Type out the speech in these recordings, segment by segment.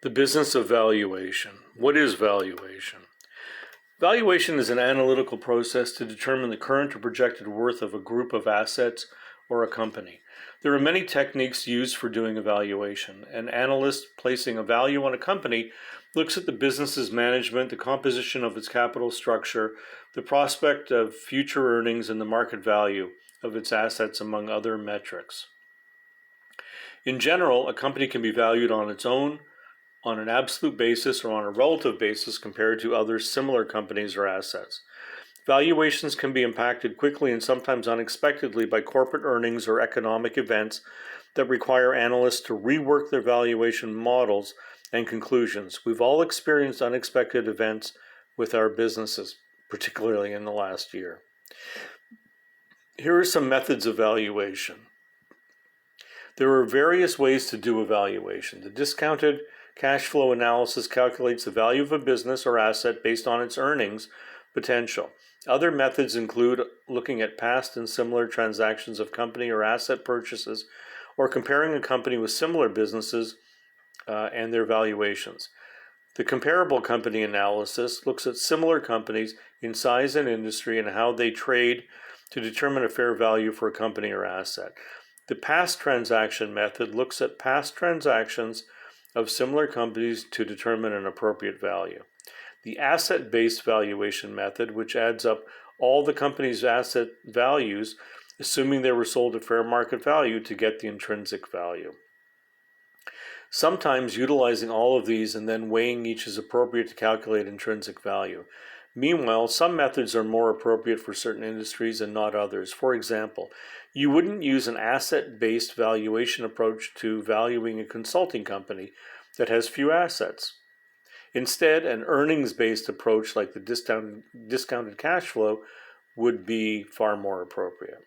The business of valuation. What is valuation? Valuation is an analytical process to determine the current or projected worth of a group of assets or a company. There are many techniques used for doing a valuation. An analyst placing a value on a company looks at the business's management, the composition of its capital structure, the prospect of future earnings, and the market value of its assets, among other metrics. In general, a company can be valued on its own, on an absolute basis, or on a relative basis compared to other similar companies or assets. Valuations can be impacted quickly and sometimes unexpectedly by corporate earnings or economic events that require analysts to rework their valuation models and conclusions. We've all experienced unexpected events with our businesses, particularly in the last year. Here are some methods of valuation. There are various ways to do a valuation. The discounted cash flow analysis calculates the value of a business or asset based on its earnings potential. Other methods include looking at past and similar transactions of company or asset purchases, or comparing a company with similar businesses and their valuations. The comparable company analysis looks at similar companies in size and industry and how they trade to determine a fair value for a company or asset. The past transaction method looks at past transactions of similar companies to determine an appropriate value. The asset-based valuation method, which adds up all the company's asset values, assuming they were sold at fair market value to get the intrinsic value. Sometimes utilizing all of these and then weighing each is appropriate to calculate intrinsic value. Meanwhile, some methods are more appropriate for certain industries and not others. For example, you wouldn't use an asset-based valuation approach to valuing a consulting company that has few assets. Instead, an earnings-based approach like the discounted cash flow would be far more appropriate.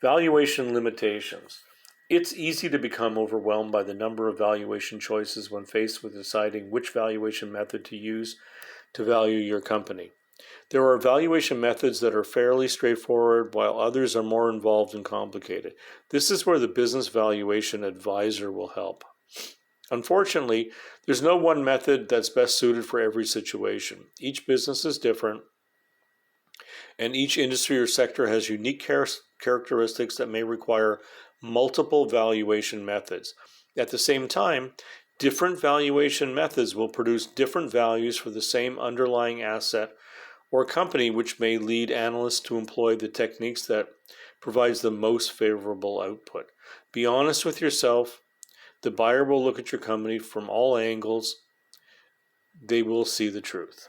Valuation limitations. It's easy to become overwhelmed by the number of valuation choices when faced with deciding which valuation method to use to value your company. There are valuation methods that are fairly straightforward, while others are more involved and complicated. This is where the business valuation advisor will help. Unfortunately, there's no one method that's best suited for every situation. Each business is different, and each industry or sector has unique characteristics that may require multiple valuation methods. At the same time, different valuation methods will produce different values for the same underlying asset or company, which may lead analysts to employ the techniques that provides the most favorable output. Be honest with yourself. The buyer will look at your company from all angles. They will see the truth.